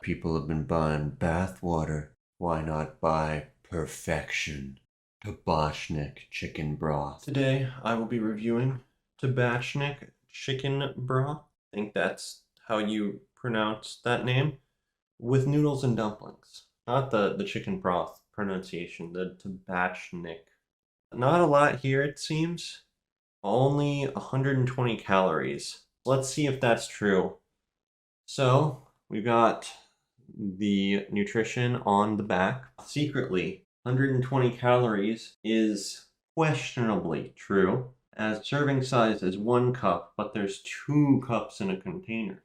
People have been buying bathwater. Why not buy perfection? Tabatchnick Chicken Broth. Today I will be reviewing Tabatchnick Chicken Broth. I think that's how you pronounce that name. With noodles and dumplings. Not the chicken broth pronunciation, the Tabatchnick. Not a lot here, it seems. Only 120 calories. Let's see if that's true. So, we've got the nutrition on the back. Secretly, 120 calories is questionably true, as serving size is 1 cup, but there's 2 cups in a container.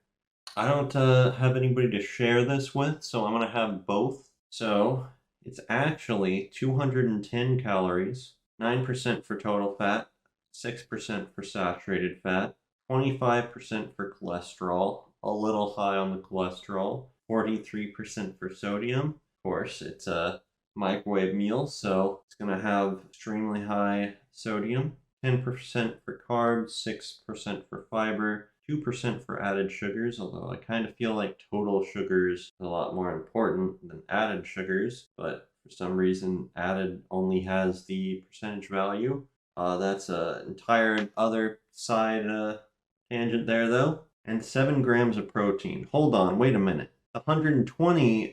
I don't have anybody to share this with, so I'm going to have both. So, it's actually 210 calories, 9% for total fat, 6% for saturated fat, 25% for cholesterol, a little high on the cholesterol, 43% for sodium. Of course, it's a microwave meal, so it's going to have extremely high sodium, 10% for carbs, 6% for fiber, 2% for added sugars, although I kind of feel like total sugars are a lot more important than added sugars, but for some reason added only has the percentage value. That's an entire other side tangent there though. And 7 grams of protein. Hold on, wait a minute. 120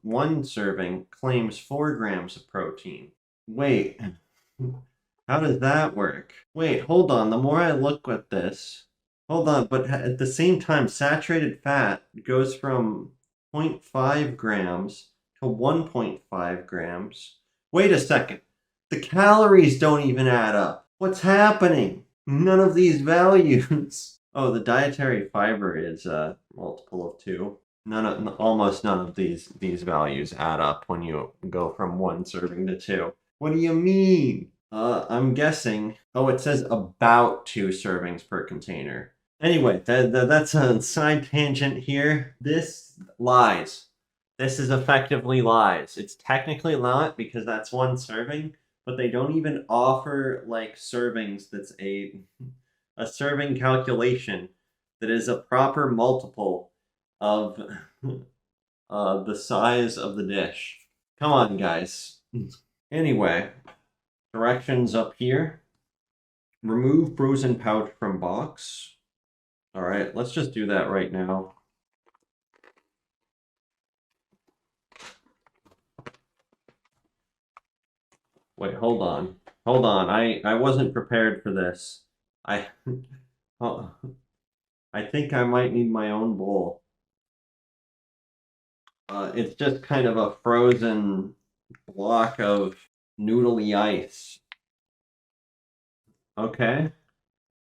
one serving claims 4 grams of protein. Wait, how does that work? Wait, hold on, the more I look at this, hold on, but at the same time, saturated fat goes from 0.5 grams to 1.5 grams. Wait a second. The calories don't even add up. What's happening? None of these values. Oh, the dietary fiber is a multiple of 2. Almost none of these values add up when you go from 1 serving to 2. What do you mean? I'm guessing. Oh, it says about 2 servings per container. Anyway, that's a side tangent here. This lies. This is effectively lies. It's technically not because that's 1 serving, but they don't even offer like servings that's a serving calculation that is a proper multiple of the size of the dish. Come on, guys. Anyway, directions up here. Remove frozen pouch from box. All right, let's just do that right now. Wait, hold on. Hold on. I wasn't prepared for this. I oh, I think I might need my own bowl. It's just kind of a frozen block of noodly ice. Okay.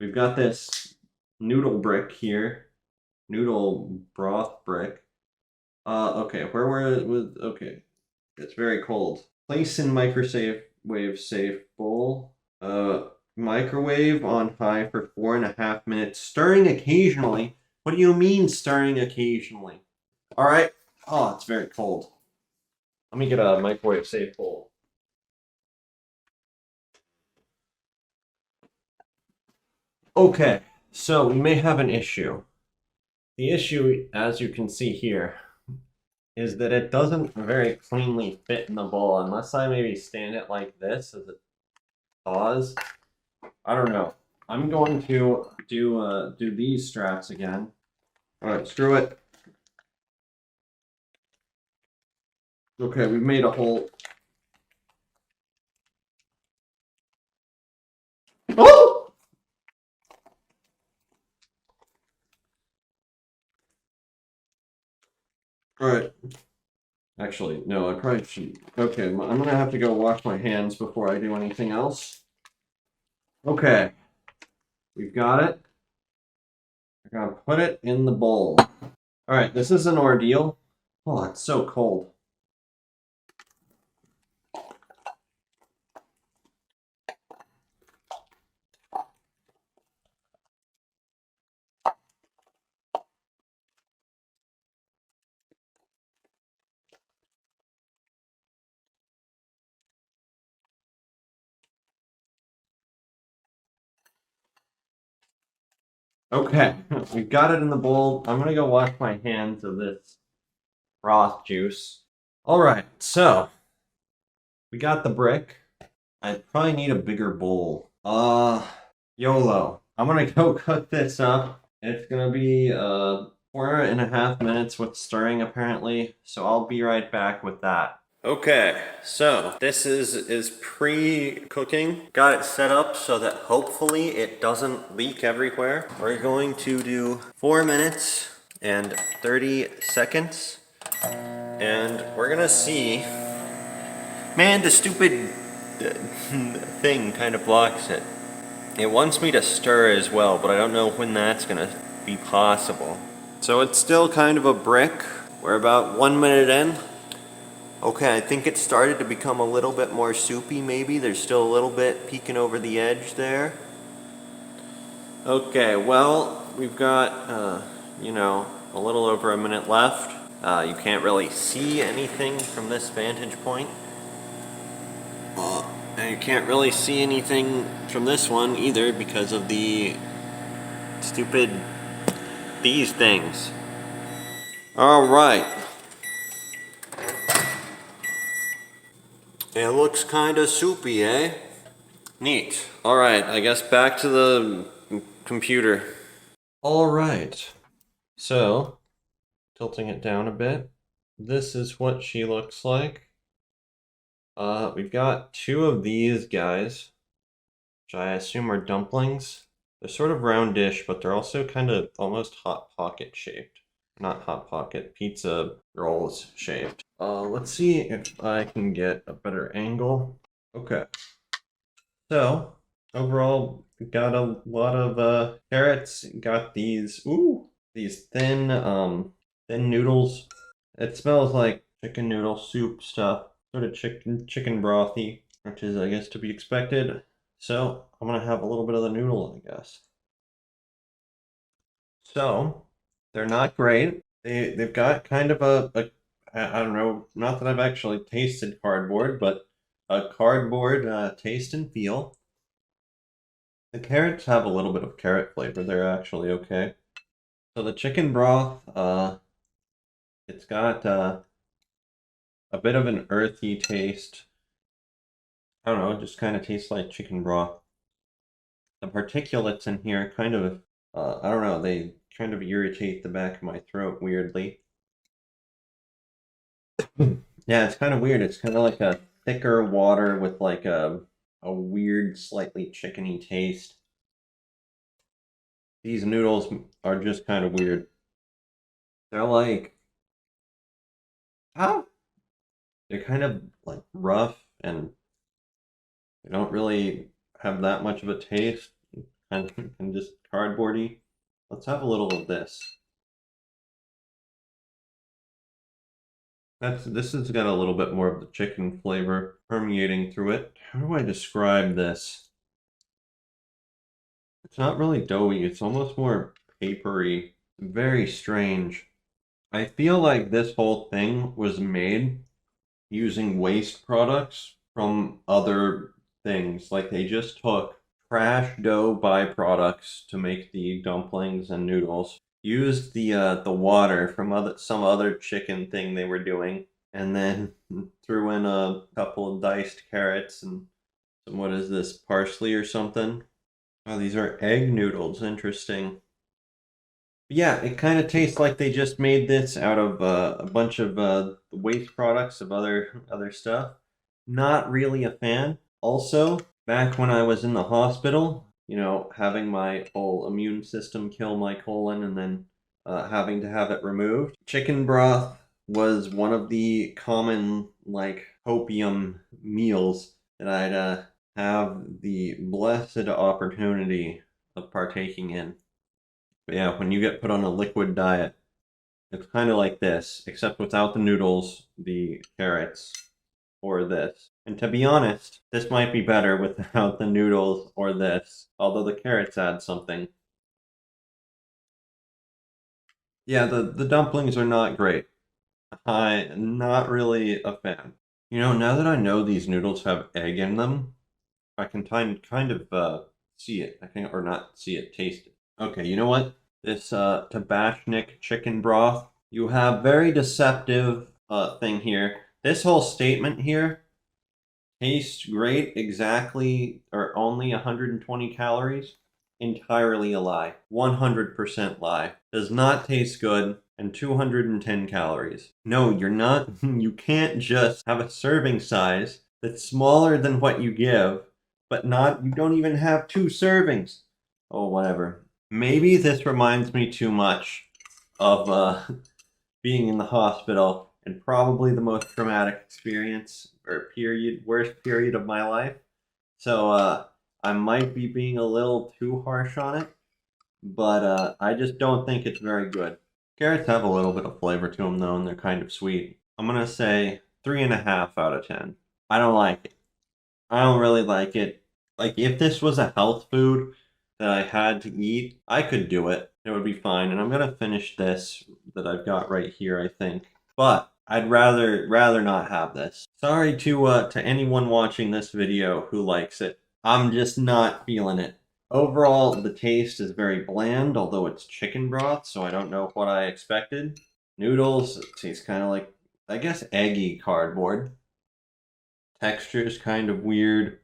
We've got this noodle brick here. Noodle broth brick. Okay, where were it with okay. It's very cold. Place in microwave safe bowl. Microwave on high for 4.5 minutes. Stirring occasionally. What do you mean stirring occasionally? All right. Oh, it's very cold. Let me get a microwave safe bowl. Okay, so we may have an issue. The issue, as you can see here, is that it doesn't very cleanly fit in the bowl unless I maybe stand it like this as it thaws. I don't know. I'm going to do these straps again. All right, screw it. Okay, we've made a hole. Oh! All right. Actually, no, I probably shouldn't. Okay, I'm gonna have to go wash my hands before I do anything else. Okay, we've got it. I gotta put it in the bowl. All right, this is an ordeal. Oh, it's so cold. Okay, we got it in the bowl. I'm gonna go wash my hands of this broth juice. All right, so we got the brick. I probably need a bigger bowl. YOLO. I'm gonna go cook this up. It's gonna be 4.5 minutes with stirring apparently, so I'll be right back with that. Okay, so this is pre-cooking. Got it set up so that hopefully it doesn't leak everywhere. We're going to do 4 minutes and 30 seconds. And we're gonna see. Man, the stupid thing kind of blocks it. It wants me to stir as well, but I don't know when that's gonna be possible. So it's still kind of a brick. We're about 1 minute in. Okay, I think it started to become a little bit more soupy maybe. There's still a little bit peeking over the edge there. Okay, well, we've got, a little over a minute left. You can't really see anything from this vantage point. And you can't really see anything from this one either because of the stupid these things. Alright. It looks kinda soupy, eh? Neat. Alright, I guess back to the computer. Alright. So, tilting it down a bit. This is what she looks like. We've got two of these guys, which I assume are dumplings. They're sort of roundish, but they're also kind of almost Hot Pocket shaped. Not Hot Pocket, pizza rolls shaped. Let's see if I can get a better angle. Okay. So, overall, we got a lot of carrots. Got these, these thin noodles. It smells like chicken noodle soup stuff. Sort of chicken brothy, which is, I guess, to be expected. So, I'm gonna have a little bit of the noodle, I guess. So, they're not great. They've got kind of I don't know, not that I've actually tasted cardboard, but a cardboard taste and feel. The carrots have a little bit of carrot flavor. They're actually okay. So the chicken broth, it's got a bit of an earthy taste. I don't know, it just kind of tastes like chicken broth. The particulates in here kind of, I don't know, they kind of irritate the back of my throat weirdly. Yeah, it's kind of weird. It's kind of like a thicker water with like a weird, slightly chickeny taste. These noodles are just kind of weird. They're like, how? They're kind of like rough and they don't really have that much of a taste and just cardboardy. Let's have a little of this. This has got a little bit more of the chicken flavor permeating through it. How do I describe this? It's not really doughy, it's almost more papery. Very strange. I feel like this whole thing was made using waste products from other things. Like they just took trash dough byproducts to make the dumplings and noodles. Used the water from some other chicken thing they were doing, and then threw in a couple of diced carrots and some, what is this, parsley or something? Oh, these are egg noodles. Interesting. Yeah, it kind of tastes like they just made this out of a bunch of waste products of other stuff. Not really a fan. Also, back when I was in the hospital, having my whole immune system kill my colon and then having to have it removed, chicken broth was one of the common like opium meals that I'd have the blessed opportunity of partaking in. But yeah, when you get put on a liquid diet, it's kind of like this, except without the noodles, the carrots, or this. And to be honest, this might be better without the noodles or this, although the carrots add something. Yeah, the dumplings are not great. I'm not really a fan. Now that I know these noodles have egg in them, I can kind of see it. I can, or not see it, taste it. Okay, you know what? This Tabatchnick Chicken Broth, you have very deceptive thing here. This whole statement here, tastes great, exactly or only 120 calories. Entirely a lie. 100% lie. Does not taste good and 210 calories. No, you're not. You can't just have a serving size that's smaller than what you give, but not, you don't even have 2 servings. Oh, whatever. Maybe this reminds me too much of being in the hospital and probably the most traumatic experience or worst period of my life. So I might be being a little too harsh on it, but I just don't think it's very good. Carrots have a little bit of flavor to them though, and they're kind of sweet. I'm gonna say 3.5 out of 10. I don't like it. I don't really like it. Like, if this was a health food that I had to eat, I could do it. It would be fine. And I'm gonna finish this that I've got right here, I think. But I'd rather not have this. Sorry to anyone watching this video who likes it. I'm just not feeling it. Overall, the taste is very bland, although it's chicken broth, so I don't know what I expected. Noodles, it tastes kind of like, I guess, eggy cardboard. Texture is kind of weird,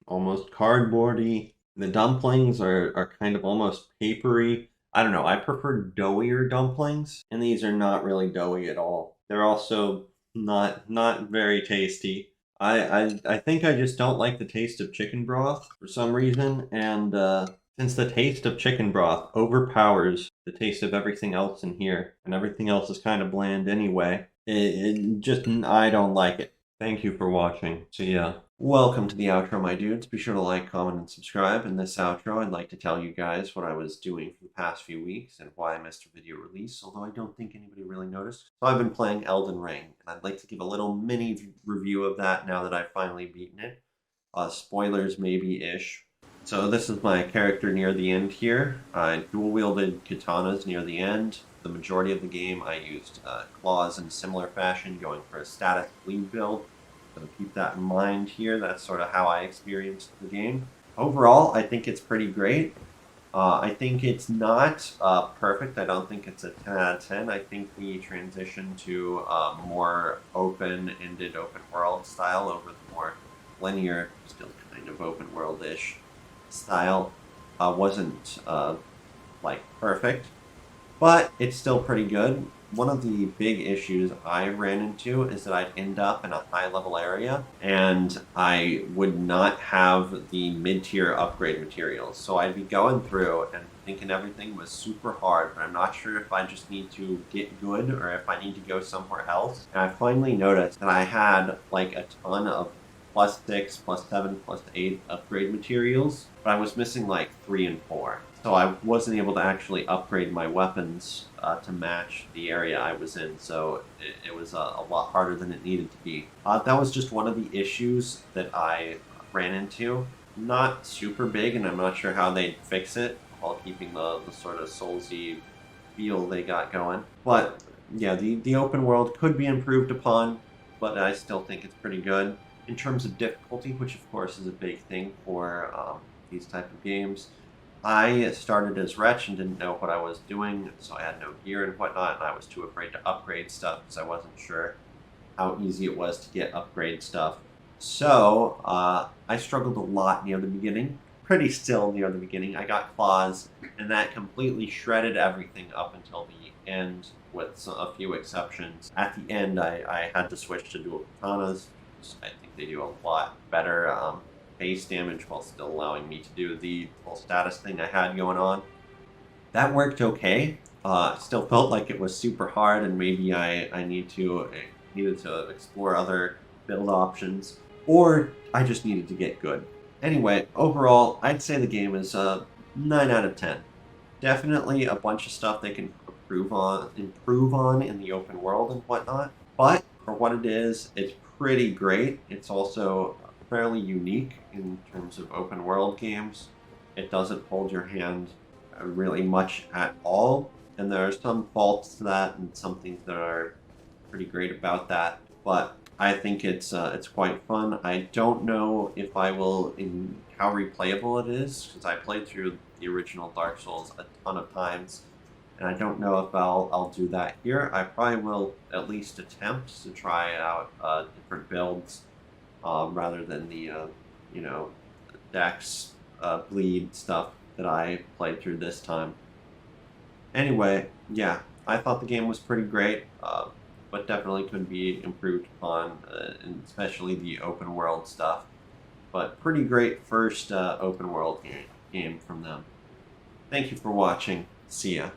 almost cardboardy. The dumplings are kind of almost papery. I don't know. I prefer doughier dumplings, and these are not really doughy at all. They're also not very tasty. I think I just don't like the taste of chicken broth for some reason, and since the taste of chicken broth overpowers the taste of everything else in here, and everything else is kind of bland anyway, it just, I don't like it. Thank you for watching. See ya. Welcome to the outro, my dudes. Be sure to like, comment, and subscribe. In this outro, I'd like to tell you guys what I was doing for the past few weeks and why I missed a video release, although I don't think anybody really noticed. So I've been playing Elden Ring, and I'd like to give a little mini review of that now that I've finally beaten it. Spoilers maybe-ish. So this is my character near the end here. I dual-wielded katanas near the end. The majority of the game I used claws in a similar fashion, going for a static bleed build. So keep that in mind here. That's sort of how I experienced the game. Overall, I think it's pretty great. I think it's not perfect. I don't think it's a 10 out of 10. I think the transition to more open-ended, open world style over the more linear, still kind of open world-ish style wasn't like perfect, but it's still pretty good. One of the big issues I ran into is that I'd end up in a high-level area, and I would not have the mid-tier upgrade materials. So I'd be going through and thinking everything was super hard, but I'm not sure if I just need to get good or if I need to go somewhere else. And I finally noticed that I had like a ton of +6, +7, +8 upgrade materials, but I was missing like 3 and 4. So I wasn't able to actually upgrade my weapons to match the area I was in, so it was a lot harder than it needed to be. That was just one of the issues that I ran into. Not super big, and I'm not sure how they'd fix it while keeping the sort of Soulsy feel they got going. But yeah, the open world could be improved upon, but I still think it's pretty good. In terms of difficulty, which of course is a big thing for these type of games, I started as Wretch and didn't know what I was doing, so I had no gear and whatnot, and I was too afraid to upgrade stuff because I wasn't sure how easy it was to get upgrade stuff. So I struggled a lot near the beginning, pretty still near the beginning. I got claws, and that completely shredded everything up until the end, with a few exceptions. At the end, I had to switch to dual katanas. I think they do a lot better base damage while still allowing me to do the full status thing I had going on. That worked okay. Still felt like it was super hard, and maybe I needed to explore other build options, or I just needed to get good. Anyway, overall, I'd say the game is a 9 out of 10. Definitely a bunch of stuff they can improve on in the open world and whatnot, but for what it is, it's pretty great. It's also fairly unique in terms of open world games. It doesn't hold your hand really much at all, and there are some faults to that and some things that are pretty great about that, but I think it's quite fun. I don't know if I will how replayable it is, because I played through the original Dark Souls a ton of times, and I don't know if I'll do that here. I probably will at least attempt to try out different builds rather than the you know Dex bleed stuff that I played through this time. Anyway, yeah, I thought the game was pretty great, but definitely could be improved upon, and especially the open world stuff. But pretty great first open world game from them. Thank you for watching. See ya.